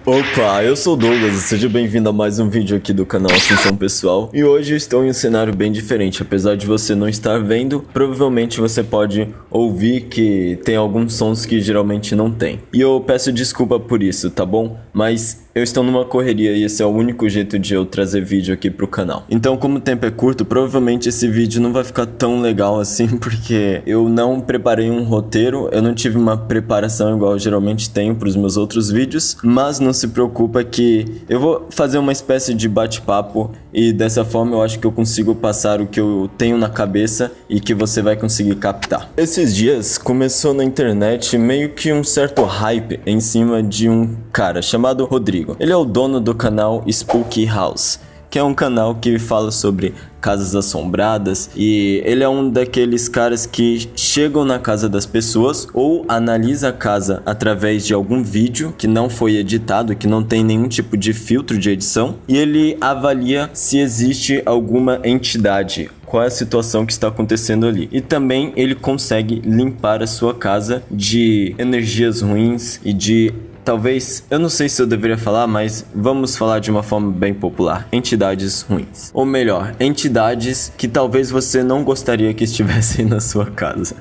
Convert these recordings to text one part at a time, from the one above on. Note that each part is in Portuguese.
Opa, eu sou o Douglas e seja bem-vindo a mais um vídeo aqui do canal Ascensão Pessoal. E hoje eu estou em um cenário bem diferente, apesar de você não estar vendo, provavelmente você pode ouvir que tem alguns sons que geralmente não tem. E eu peço desculpa por isso, tá bom? Mas eu estou numa correria e esse é o único jeito de eu trazer vídeo aqui pro canal. Então, como o tempo é curto, provavelmente esse vídeo não vai ficar tão legal assim, porque eu não preparei um roteiro, eu não tive uma preparação igual eu geralmente tenho pros meus outros vídeos, mas não se preocupa que eu vou fazer uma espécie de bate-papo e dessa forma eu acho que eu consigo passar o que eu tenho na cabeça e que você vai conseguir captar. Esses dias começou na internet meio que um certo hype em cima de um cara chamado Rodrigo. Ele é o dono do canal Spooky House, que é um canal que fala sobre casas assombradas, e ele é um daqueles caras que chegam na casa das pessoas ou analisa a casa através de algum vídeo que não foi editado, que não tem nenhum tipo de filtro de edição, e ele avalia se existe alguma entidade, qual é a situação que está acontecendo ali. E também ele consegue limpar a sua casa de energias ruins e de... talvez, eu não sei se eu deveria falar, mas vamos falar de uma forma bem popular. Entidades ruins. Ou melhor, entidades que talvez você não gostaria que estivessem na sua casa.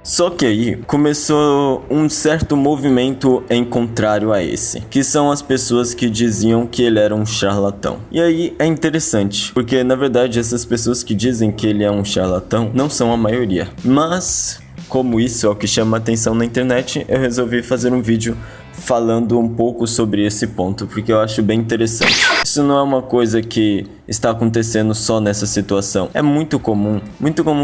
Só que aí começou um certo movimento em contrário a esse, que são as pessoas que diziam que ele era um charlatão. E aí é interessante, porque na verdade essas pessoas que dizem que ele é um charlatão não são a maioria. Mas... como isso é o que chama a atenção na internet, eu resolvi fazer um vídeo falando um pouco sobre esse ponto, porque eu acho bem interessante. Isso não é uma coisa que está acontecendo só nessa situação. É muito comum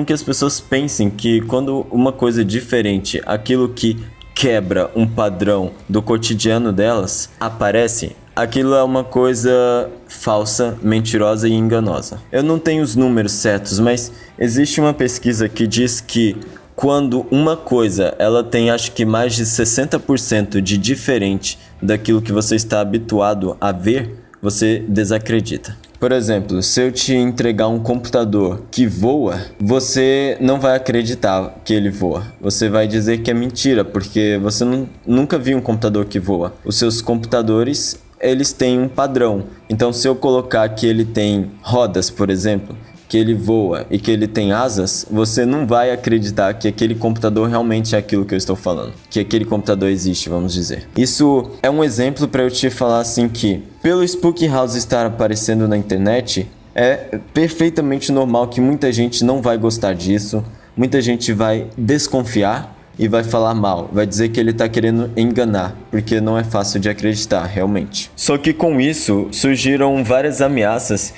que as pessoas pensem que quando uma coisa é diferente, aquilo que quebra um padrão do cotidiano delas, aparece, aquilo é uma coisa falsa, mentirosa e enganosa. Eu não tenho os números certos, mas existe uma pesquisa que diz que quando uma coisa ela tem acho que mais de 60% de diferente daquilo que você está habituado a ver, você desacredita. Por exemplo, se eu te entregar um computador que voa, você não vai acreditar que ele voa. Você vai dizer que é mentira, porque você nunca viu um computador que voa. Os seus computadores, eles têm um padrão. Então, se eu colocar que ele tem rodas, por exemplo, que ele voa e que ele tem asas, você não vai acreditar que aquele computador realmente é aquilo que eu estou falando, que aquele computador existe, vamos dizer. Isso é um exemplo para eu te falar assim que, pelo Spooky House estar aparecendo na internet, é perfeitamente normal que muita gente não vai gostar disso, muita gente vai desconfiar e vai falar mal, vai dizer que ele tá querendo enganar, porque não é fácil de acreditar, realmente. Só que com isso surgiram várias ameaças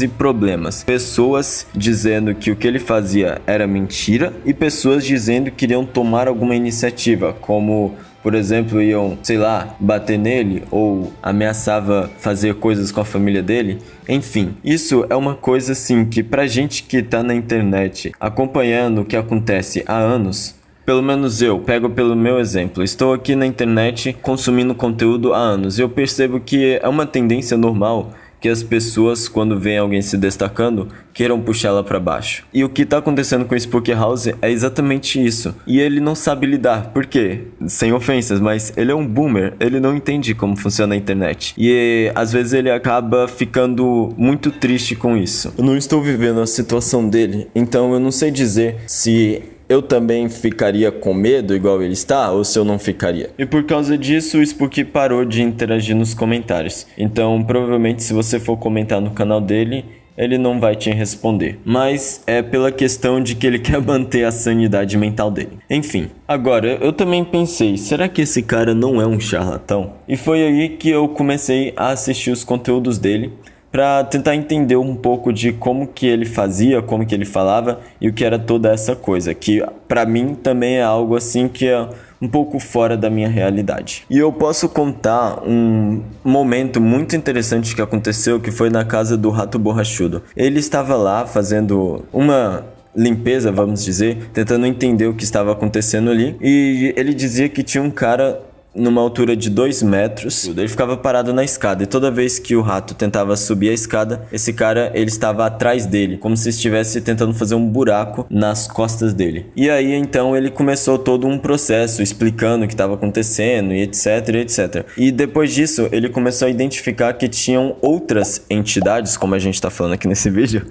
e problemas. Pessoas dizendo que o que ele fazia era mentira e pessoas dizendo que iriam tomar alguma iniciativa, como... por exemplo, iam, sei lá, bater nele ou ameaçava fazer coisas com a família dele. Enfim, isso é uma coisa assim que pra gente que tá na internet acompanhando o que acontece há anos, pelo menos eu pego pelo meu exemplo, estou aqui na internet consumindo conteúdo há anos e eu percebo que é uma tendência normal que as pessoas, quando veem alguém se destacando, queiram puxá-la para baixo. E o que tá acontecendo com o Spooky House é exatamente isso. E ele não sabe lidar. Por quê? Sem ofensas, mas ele é um boomer. Ele não entende como funciona a internet. E às vezes ele acaba ficando muito triste com isso. Eu não estou vivendo a situação dele, então eu não sei dizer se... eu também ficaria com medo igual ele está, ou se eu não ficaria. E por causa disso, o Spooky parou de interagir nos comentários. Então, provavelmente, se você for comentar no canal dele, ele não vai te responder. Mas é pela questão de que ele quer manter a sanidade mental dele. Enfim, agora, eu também pensei, será que esse cara não é um charlatão? E foi aí que eu comecei a assistir os conteúdos dele, para tentar entender um pouco de como que ele fazia, como que ele falava e o que era toda essa coisa, que para mim também é algo assim que é um pouco fora da minha realidade. E eu posso contar um momento muito interessante que aconteceu, que foi na casa do Rato Borrachudo. Ele estava lá fazendo uma limpeza, vamos dizer, tentando entender o que estava acontecendo ali, e ele dizia que tinha um cara numa altura de 2 metros. Ele ficava parado na escada e toda vez que o rato tentava subir a escada, esse cara, ele estava atrás dele, como se estivesse tentando fazer um buraco nas costas dele. E aí, então, ele começou todo um processo explicando o que estava acontecendo e etc, etc. E depois disso, ele começou a identificar que tinham outras entidades, como a gente está falando aqui nesse vídeo,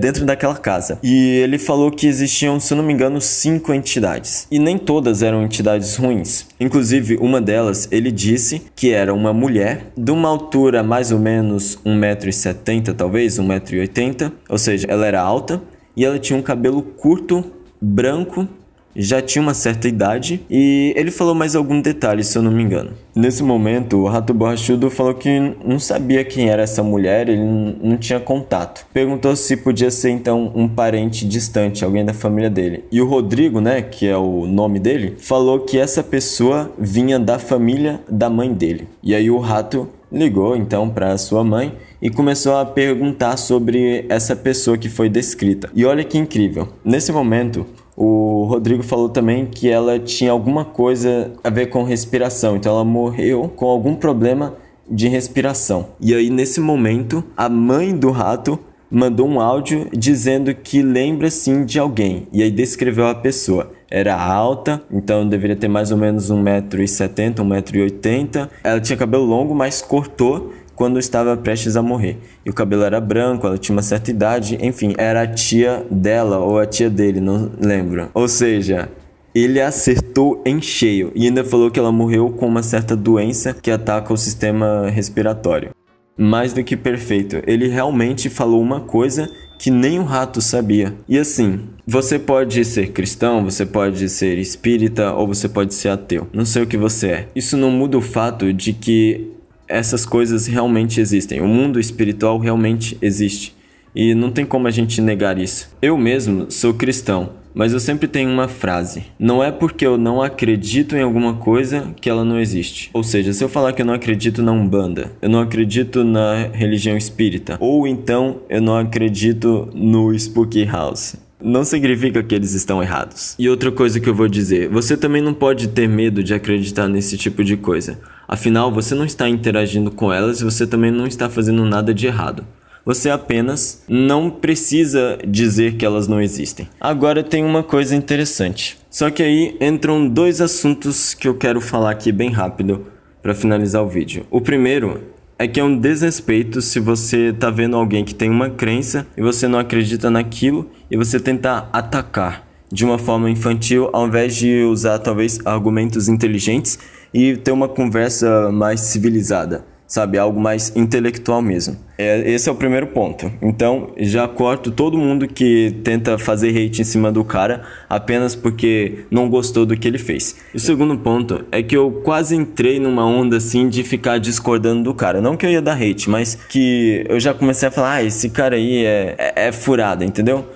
dentro daquela casa. E ele falou que existiam, se eu não me engano, 5 entidades. E nem todas eram entidades ruins. Inclusive, uma delas, ele disse que era uma mulher de uma altura mais ou menos 1,70 m, talvez, 1,80 m. Ou seja, ela era alta e ela tinha um cabelo curto, branco, já tinha uma certa idade e ele falou mais algum detalhe, se eu não me engano. Nesse momento, o Rato Borrachudo falou que não sabia quem era essa mulher, ele não tinha contato. Perguntou se podia ser então um parente distante, alguém da família dele. E o Rodrigo, né, que é o nome dele, falou que essa pessoa vinha da família da mãe dele. E aí o Rato ligou então para sua mãe e começou a perguntar sobre essa pessoa que foi descrita. E olha que incrível, nesse momento o Rodrigo falou também que ela tinha alguma coisa a ver com respiração, então ela morreu com algum problema de respiração. E aí nesse momento a mãe do rato mandou um áudio dizendo que lembra sim de alguém, e aí descreveu a pessoa. Era alta, então deveria ter mais ou menos 1,70 m, 1,80 m. Ela tinha cabelo longo, mas cortou quando estava prestes a morrer. E o cabelo era branco, ela tinha uma certa idade, enfim, era a tia dela ou a tia dele, não lembro. Ou seja, ele acertou em cheio e ainda falou que ela morreu com uma certa doença que ataca o sistema respiratório. Mais do que perfeito, ele realmente falou uma coisa que nem o rato sabia. E assim, você pode ser cristão, você pode ser espírita ou você pode ser ateu. Não sei o que você é. Isso não muda o fato de que essas coisas realmente existem. O mundo espiritual realmente existe. E não tem como a gente negar isso. Eu mesmo sou cristão, mas eu sempre tenho uma frase. Não é porque eu não acredito em alguma coisa que ela não existe. Ou seja, se eu falar que eu não acredito na Umbanda, eu não acredito na religião espírita, ou então eu não acredito no Spooky House, não significa que eles estão errados. E outra coisa que eu vou dizer, você também não pode ter medo de acreditar nesse tipo de coisa. Afinal, você não está interagindo com elas e você também não está fazendo nada de errado. Você apenas não precisa dizer que elas não existem. Agora tem uma coisa interessante. Só que aí entram 2 assuntos que eu quero falar aqui bem rápido para finalizar o vídeo. O primeiro é que é um desrespeito se você tá vendo alguém que tem uma crença e você não acredita naquilo e você tenta atacar de uma forma infantil ao invés de usar talvez argumentos inteligentes e ter uma conversa mais civilizada, sabe? Algo mais intelectual mesmo. Esse é o primeiro ponto. Então, já corto todo mundo que tenta fazer hate em cima do cara apenas porque não gostou do que ele fez. E o segundo ponto é que eu quase entrei numa onda assim de ficar discordando do cara. Não que eu ia dar hate, mas que eu já comecei a falar, esse cara aí é furado, entendeu?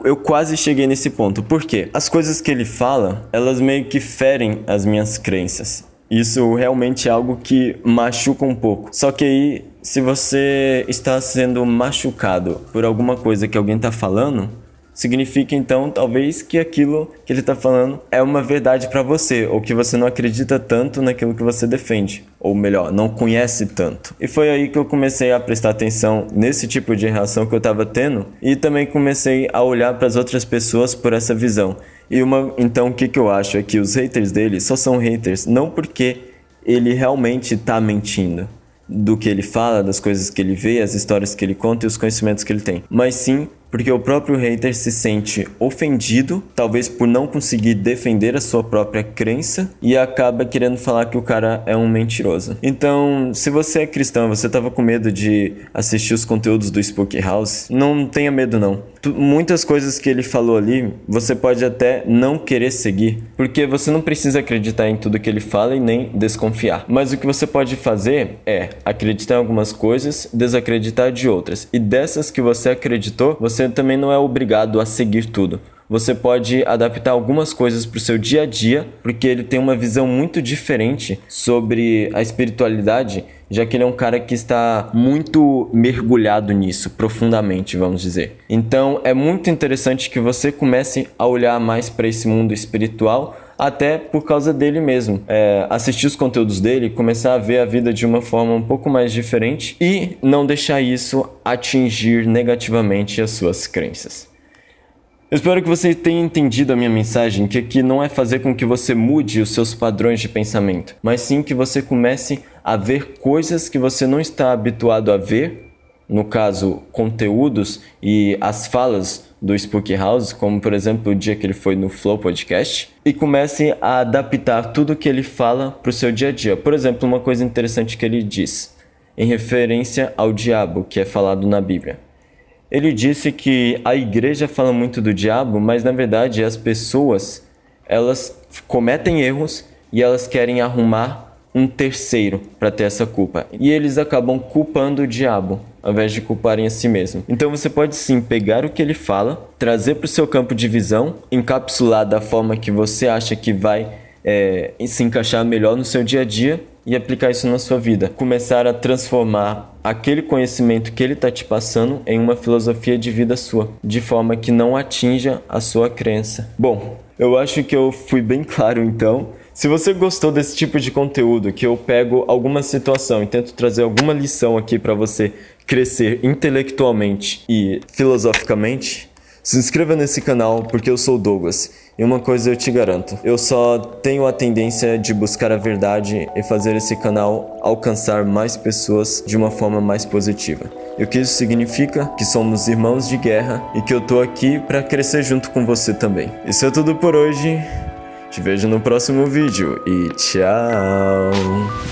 Eu quase cheguei nesse ponto. Por quê? As coisas que ele fala, elas meio que ferem as minhas crenças. Isso realmente é algo que machuca um pouco. Só que aí, se você está sendo machucado por alguma coisa que alguém está falando, significa então talvez que aquilo que ele está falando é uma verdade para você, ou que você não acredita tanto naquilo que você defende, ou melhor, não conhece tanto. E foi aí que eu comecei a prestar atenção nesse tipo de reação que eu estava tendo e também comecei a olhar para as outras pessoas por essa visão. Então o que eu acho é que os haters dele só são haters não porque ele realmente está mentindo do que ele fala, das coisas que ele vê, as histórias que ele conta e os conhecimentos que ele tem, mas sim porque o próprio hater se sente ofendido, talvez por não conseguir defender a sua própria crença e acaba querendo falar que o cara é um mentiroso. Então, se você é cristão, você estava com medo de assistir os conteúdos do Spooky House, não tenha medo não. Muitas coisas que ele falou ali, você pode até não querer seguir, porque você não precisa acreditar em tudo que ele fala e nem desconfiar. Mas o que você pode fazer é acreditar em algumas coisas, desacreditar de outras. E dessas que você acreditou, você também não é obrigado a seguir tudo. Você pode adaptar algumas coisas para o seu dia a dia, porque ele tem uma visão muito diferente sobre a espiritualidade, já que ele é um cara que está muito mergulhado nisso, profundamente, vamos dizer. Então, é muito interessante que você comece a olhar mais para esse mundo espiritual, até por causa dele mesmo. Assistir os conteúdos dele, começar a ver a vida de uma forma um pouco mais diferente e não deixar isso atingir negativamente as suas crenças. Eu espero que você tenha entendido a minha mensagem, que aqui não é fazer com que você mude os seus padrões de pensamento, mas sim que você comece a ver coisas que você não está habituado a ver, no caso, conteúdos e as falas do Spook House, como por exemplo o dia que ele foi no Flow Podcast, e comece a adaptar tudo que ele fala para o seu dia a dia. Por exemplo, uma coisa interessante que ele diz, em referência ao diabo, que é falado na Bíblia. Ele disse que a igreja fala muito do diabo, mas na verdade as pessoas, elas cometem erros e elas querem arrumar um terceiro para ter essa culpa. E eles acabam culpando o diabo, ao invés de culparem a si mesmo. Então você pode sim pegar o que ele fala, trazer para o seu campo de visão, encapsular da forma que você acha que vai se encaixar melhor no seu dia a dia e aplicar isso na sua vida. Começar a transformar aquele conhecimento que ele está te passando em uma filosofia de vida sua, de forma que não atinja a sua crença. Bom, eu acho que eu fui bem claro então. Se você gostou desse tipo de conteúdo, que eu pego alguma situação e tento trazer alguma lição aqui para você crescer intelectualmente e filosoficamente, se inscreva nesse canal porque eu sou o Douglas. E uma coisa eu te garanto, eu só tenho a tendência de buscar a verdade e fazer esse canal alcançar mais pessoas de uma forma mais positiva. E o que isso significa? Que somos irmãos de guerra e que eu tô aqui para crescer junto com você também. Isso é tudo por hoje. Te vejo no próximo vídeo e tchau!